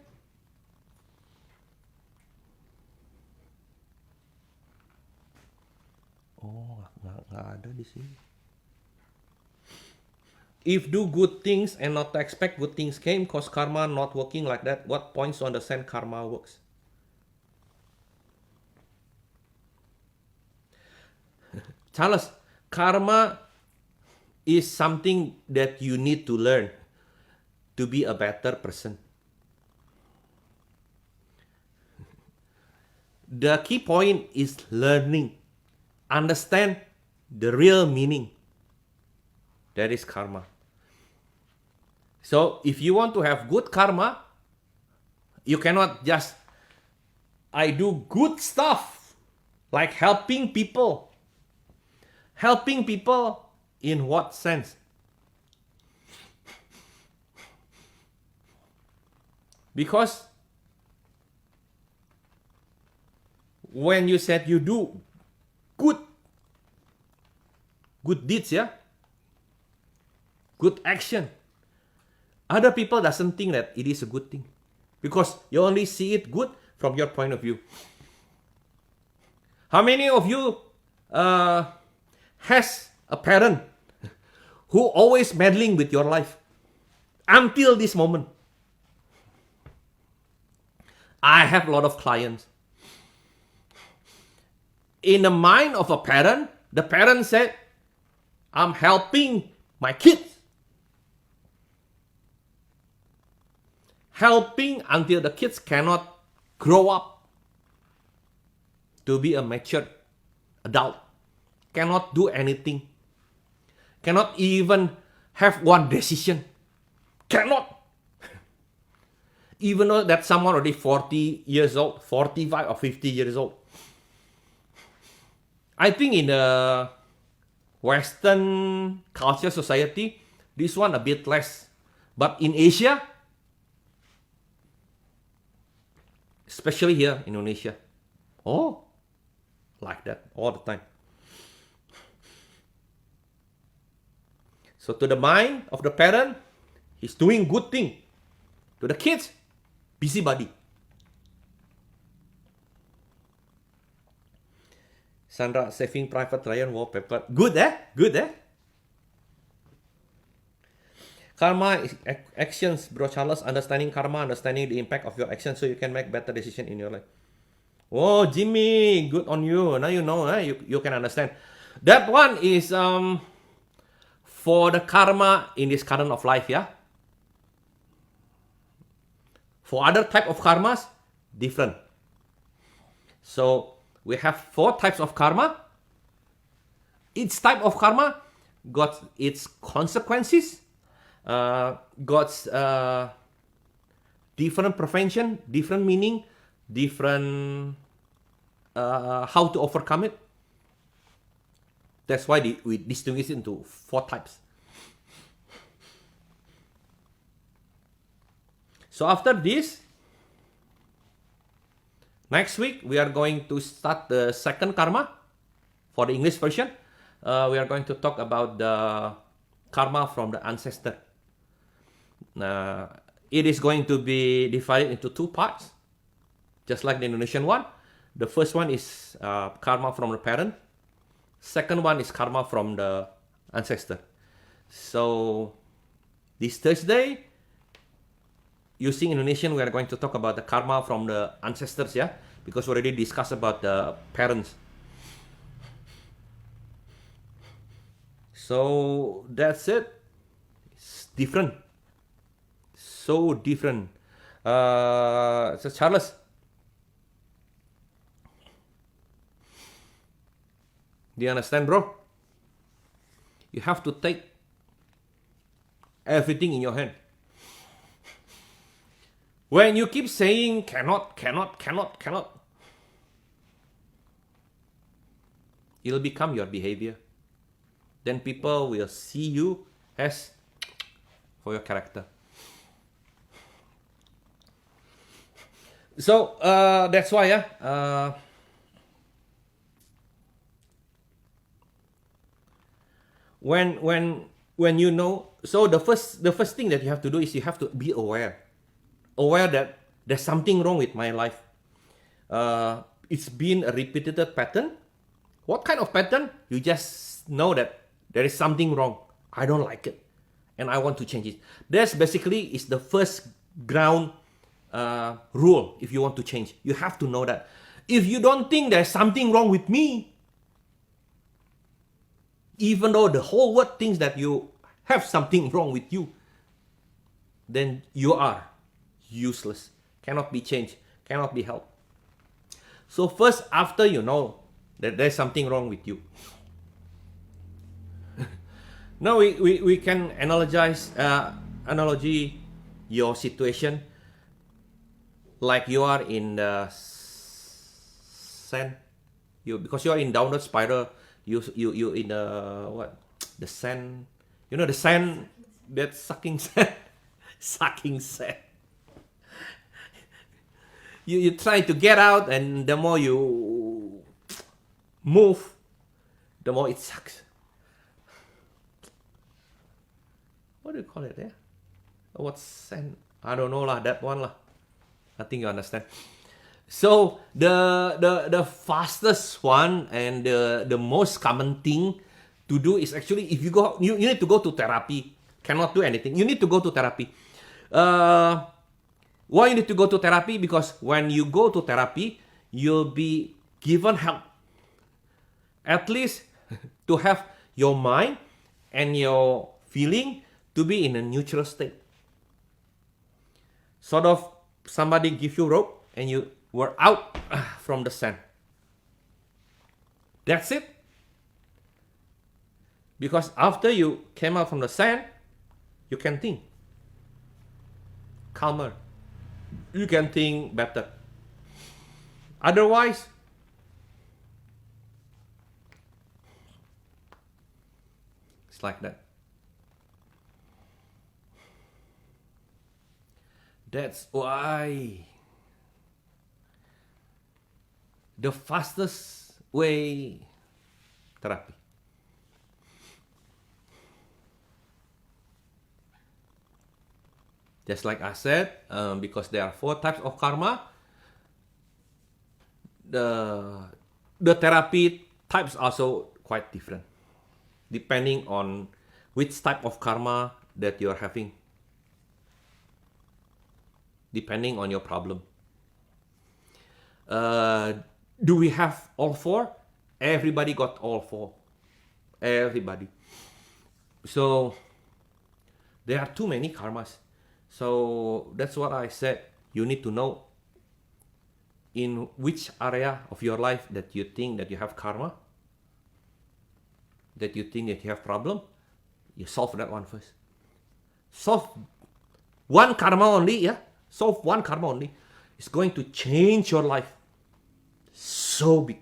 Oh, nggak ada di sini. If do good things and not expect good things came, cause karma not working like that, what points to understand karma works? Charles, karma is something that you need to learn to be a better person. The key point is learning. Understand the real meaning. That is karma. So if you want to have good karma, you cannot just, I do good stuff, like helping people. Helping people in what sense? Because when you said you do good deeds, good action, other people doesn't think that it is a good thing, because you only see it good from your point of view. How many of you has a parent who always meddling with your life until this moment? I have a lot of clients. In the mind of a parent, the parent said, I'm helping my kids. Helping until the kids cannot grow up to be a mature adult. Cannot do anything. Cannot even have one decision. Cannot. Even though that someone already 40 years old, 45 or 50 years old. I think in the Western culture society, this one a bit less. But in Asia, especially here in Indonesia. Oh, like that all the time. So to the mind of the parent, he's doing good thing. To the kids, busybody. Sandra, Saving Private Ryan wallpaper. Good, eh? Good, eh? Karma is actions, bro Charles. Understanding karma, understanding the impact of your actions so you can make better decision in your life. Oh, Jimmy, good on you. Now you know, you can understand. That one is for the karma in this current of life, yeah? For other type of karmas, different. So we have 4 types of karma. Each type of karma got its consequences, got different prevention, different meaning, different how to overcome it. That's why we distinguish it into 4 types. So after this, next week we are going to start the second karma for the English version. We are going to talk about the karma from the ancestor. It is going to be divided into 2 parts, just like the Indonesian one. The first one is karma from the parent. Second one is karma from the ancestor. So this Thursday, using Indonesian, we are going to talk about the karma from the ancestors, yeah? Because we already discussed about the parents. So that's it. It's different. So different. So Charles, do you understand, bro? You have to take everything in your hand. When you keep saying cannot, it'll become your behavior. Then people will see you as for your character. So that's why, yeah. When you know, so the first thing that you have to do is you have to be aware that there's something wrong with my life. It's been a repeated pattern. What kind of pattern? You just know that there is something wrong. I don't like it, and I want to change it. That's basically is the first ground rule. If you want to change, you have to know that. If you don't think there's something wrong with me, even though the whole world thinks that you have something wrong with you, then you are useless, cannot be changed, cannot be helped. So first, after you know that there's something wrong with you, now we can analogy your situation like you are in the sand. Because you are in downward spiral. You in the sand. You know the sand that's sucking sand, sucking sand. You try to get out, and the more you move, the more it sucks. What do you call it there? What's sand? I don't know lah. That one lah. I think you understand. So the fastest one and the most common thing to do is actually if you go you need to go to therapy. Cannot do anything. You need to go to therapy. Why you need to go to therapy? Because when you go to therapy, you'll be given help. At least to have your mind and your feeling to be in a neutral state. Sort of somebody give you rope and you were out from the sand. That's it. Because after you came out from the sand, you can think calmer. You can think better. Otherwise, it's like that. That's why the fastest way therapy. Just like I said, because there are 4 types of karma, the therapy types also quite different, depending on which type of karma that you're having, depending on your problem. Do we have all 4? Everybody got all 4. Everybody. So there are too many karmas. So that's what I said. You need to know in which area of your life that you think that you have karma, that you think that you have problem. You solve that one first. Solve one karma only, yeah? Solve one karma only. It's going to change your life so big.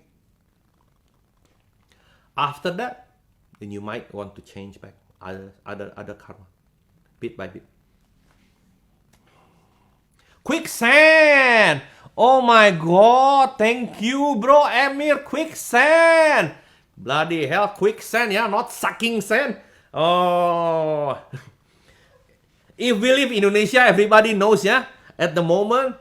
After that, then you might want to change back other karma, bit by bit. Quicksand! Oh my god, thank you, bro, Amir. Quicksand! Bloody hell, quicksand, yeah, not sucking sand. Oh. If we live in Indonesia, everybody knows, yeah? At the moment,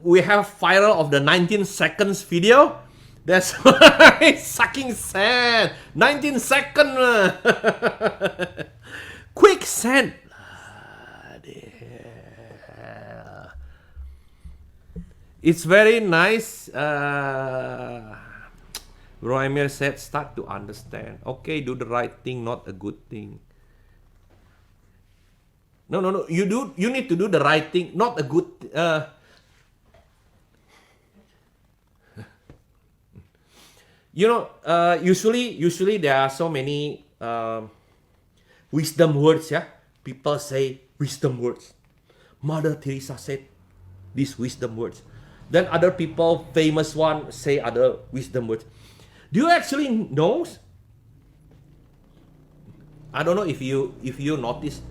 we have viral of the 19 seconds video. That's why sucking sand. 19 seconds. Quicksand. Bloody hell. It's very nice. Bro Amir said, start to understand. Okay, do the right thing, not a good thing. No. You need to do the right thing, not a good. Usually there are so many wisdom words. Yeah, people say wisdom words. Mother Teresa said these wisdom words. Then other people, famous one, say other wisdom words. Do you actually know? I don't know if you notice.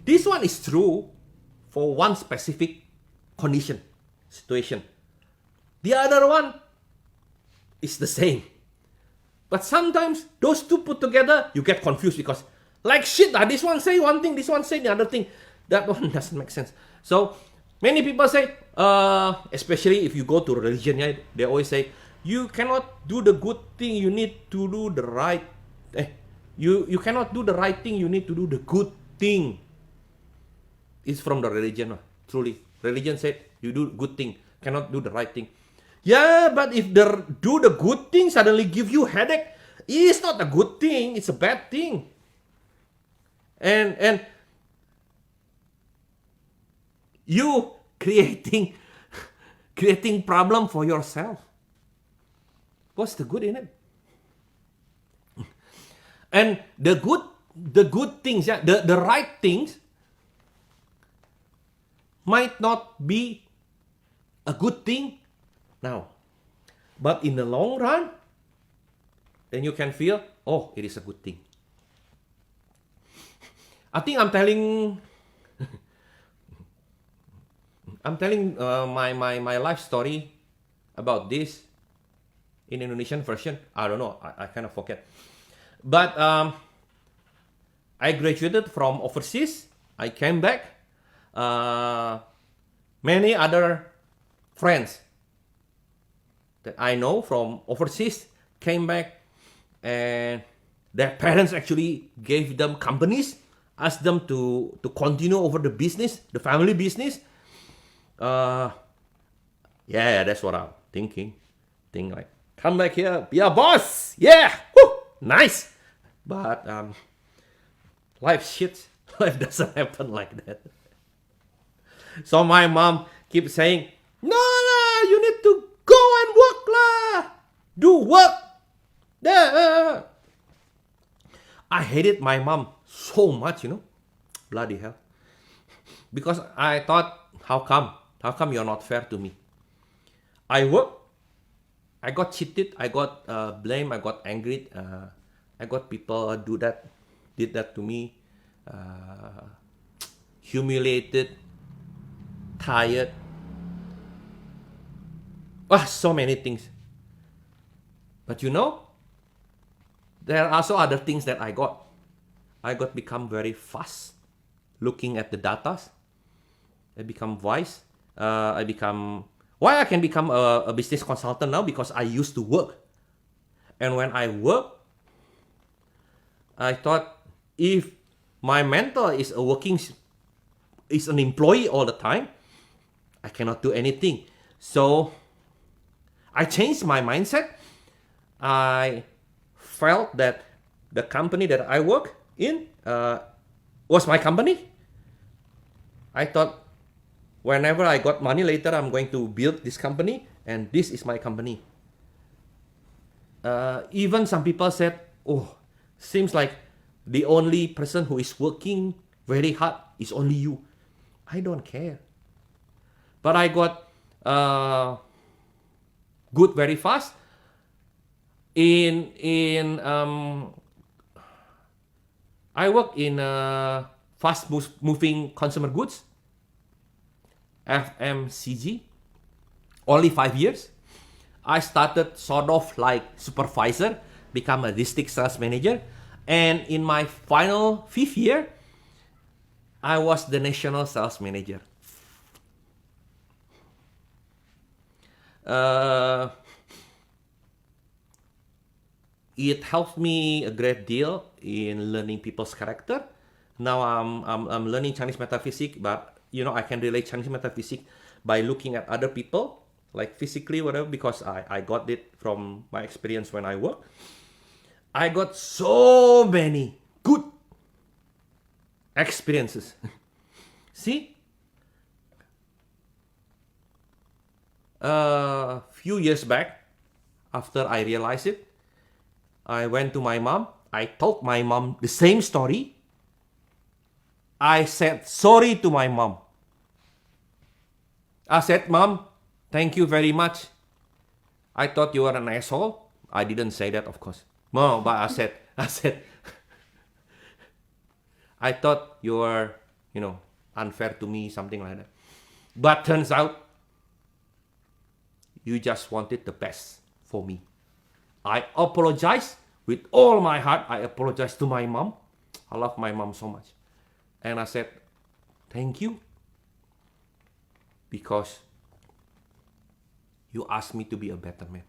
This one is true for one specific condition, situation. The other one is the same. But sometimes those two put together, you get confused because like shit, this one say one thing, this one say the other thing. That one doesn't make sense. So many people say, especially if you go to religion, yeah, they always say, you cannot do the good thing, you need to do the right. You cannot do the right thing, you need to do the good thing. It's from the religion, truly. Religion said, you do good thing, cannot do the right thing. Yeah, but if the do the good thing suddenly give you headache, it's not a good thing, it's a bad thing. And you creating problem for yourself. What's the good in it? And the good things, yeah, the right things might not be a good thing now, but in the long run, then you can feel, oh, it is a good thing. I think I'm telling my life story about this in Indonesian version. I don't know, I kind of forget. But I graduated from overseas. I came back. Many other friends that I know from overseas came back, and their parents actually gave them companies, asked them to continue over the business, the family business. Yeah, that's what I'm thinking. Think like, come back here, be a boss. Yeah, woo, nice. But life shit. Life doesn't happen like that. So my mom keeps saying, no, you need to go and work lah. Do work. I hated my mom so much, Bloody hell. Because I thought, how come? How come you're not fair to me? I work. I got cheated. I got blamed. I got angry. I got people did that to me. Humiliated. Tired. So many things. But you know, there are also other things that I got. I got become very fast looking at the data. I become wise. I become why I can become a business consultant now because I used to work. And when I work, I thought if my mentor is is an employee all the time, I cannot do anything. So I changed my mindset. I felt that the company that I work in was my company. I thought whenever I got money later, I'm going to build this company, and this is my company. Even some people said, "Oh, seems like the only person who is working very hard is only you." I don't care. But I got good very fast. I work in fast moving consumer goods, FMCG, only 5 years. I started sort of like supervisor, become a district sales manager, and in my final 5th year, I was the national sales manager. It helped me a great deal in learning people's character. Now I'm learning Chinese metaphysics, but you know I can relate Chinese metaphysics by looking at other people, like physically, whatever, because I got it from my experience when I work. I got so many good experiences. See, a few years back, after I realized it, I went to my mom. I told my mom the same story. I said sorry to my mom. I said, "Mom, thank you very much. I thought you were an asshole." I didn't say that, of course. No, but I said, I thought you were, unfair to me, something like that. But turns out, you just wanted the best for me. I apologize with all my heart. I apologize to my mom. I love my mom so much. And I said, thank you. Because you asked me to be a better man.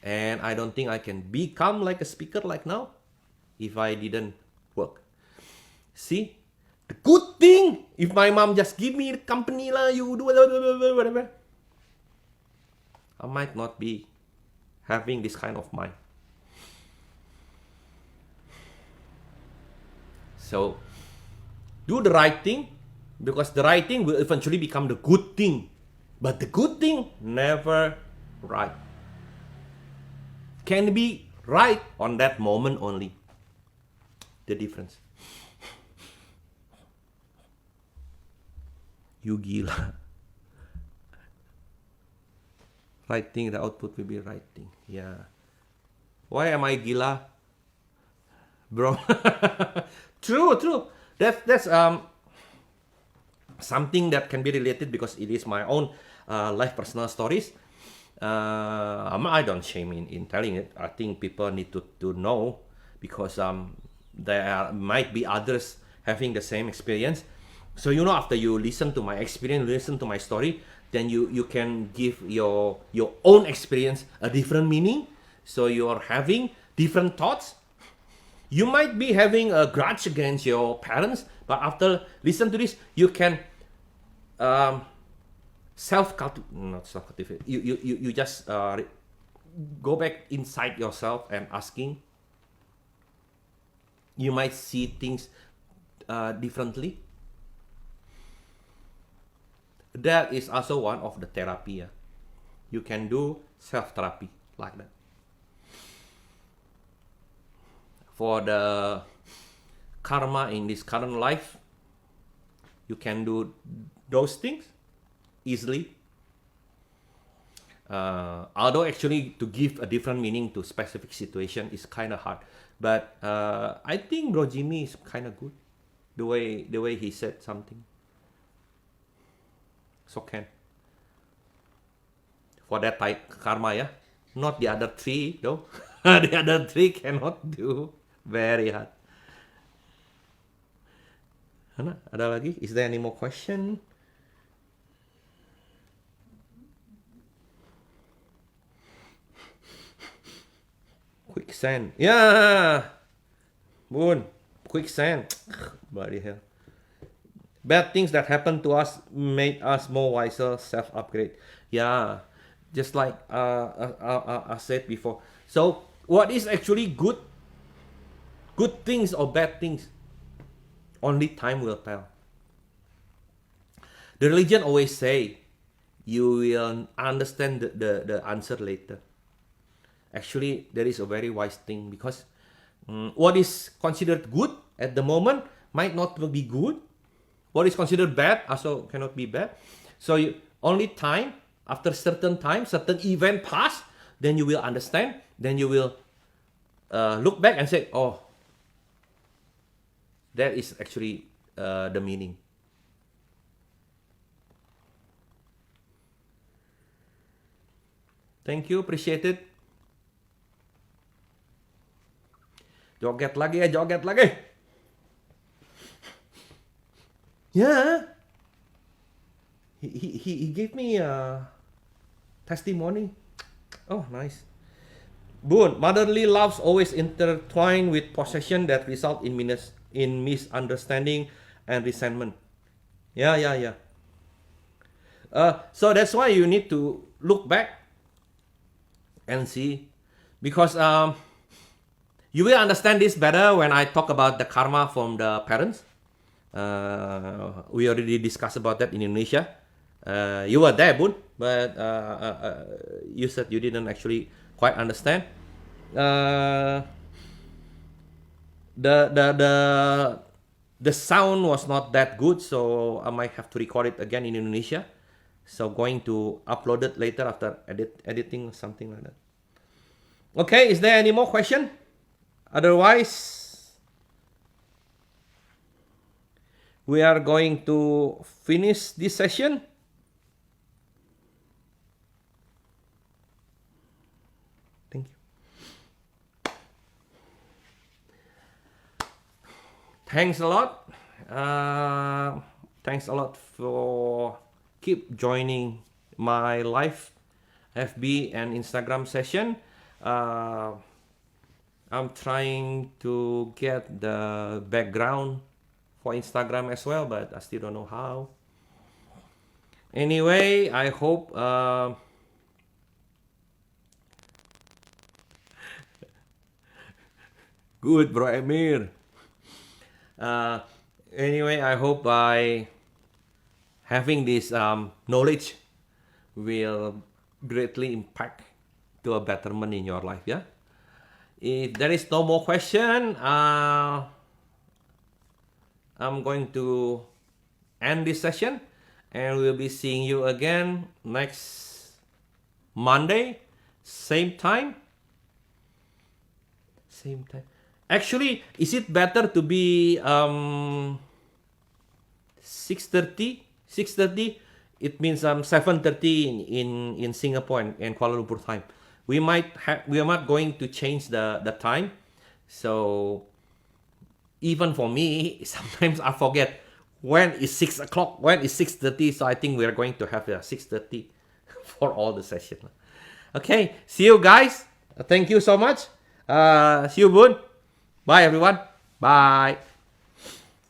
And I don't think I can become like a speaker like now if I didn't work. See, the good thing, if my mom just give me the company lah, you do whatever, I might not be having this kind of mind. So, do the right thing, because the right thing will eventually become the good thing. But the good thing never right. Can be right on that moment only. The difference. You gila. Right thing, the output will be right thing. Yeah. Why am I gila? Bro. True. That's something that can be related because it is my own life personal stories. I don't shame in telling it. I think people need to know because there might be others having the same experience. So after you listen to my experience, listen to my story, then you can give your own experience a different meaning. So you're having different thoughts. You might be having a grudge against your parents, but after listen to this, you can self-cultivate. You just go back inside yourself and asking. You might see things differently. That is also one of the therapy. You can do self-therapy like that. For the karma in this current life, you can do those things easily. Although actually to give a different meaning to specific situation is kind of hard. But I think Bro Jimmy is kind of good. The way he said something. So can. for that type karma, yeah. Not the other three, though. The other three cannot do. Very hard. Ada lagi? Is there any more question? Quicksand. Yeah. Boon. Quicksand. Bloody hell. Bad things that happened to us made us more wiser, self-upgrade. Yeah. Just like I said before. So, what is actually good? Good things or bad things? Only time will tell. The religion always say, you will understand the answer later. Actually, there is a very wise thing, because what is considered good at the moment might not be good. What is considered bad also cannot be bad. So only time, after certain time, certain event pass, then you will understand. Then you will look back and say, oh, that is actually the meaning. Thank you, appreciate it. Joget lagi ya, joget lagi. Yeah. He gave me a testimony. Oh, nice. Boon, motherly loves always intertwined with possession that result in misunderstanding and resentment. Yeah. So that's why you need to look back and see, because you will understand this better when I talk about the karma from the parents. We already discussed about that in Indonesia. You were there, Boon, but you said you didn't actually quite understand. The sound was not that good, so I might have to record it again in Indonesia. So going to upload it later after editing, something like that. Okay, is there any more question? Otherwise, we are going to finish this session. Thank you. Thanks a lot. Thanks a lot for keep joining my live FB and Instagram session. I'm trying to get the background for Instagram as well, but I still don't know how. Anyway, I hope good, bro Emir. Anyway, I hope by having this knowledge will greatly impact to a betterment in your life, yeah? If there is no more question, I'm going to end this session, and we'll be seeing you again next Monday, same time. Actually, is it better to be 6:30? 6:30? It means 7:30 in Singapore and Kuala Lumpur time. We are not going to change the time. So even for me, sometimes I forget when is 6 o'clock, when is 6:30. So I think we are going to have 6:30 for all the session. Okay, see you guys. Thank you so much. See you, Boon. Bye, everyone. Bye.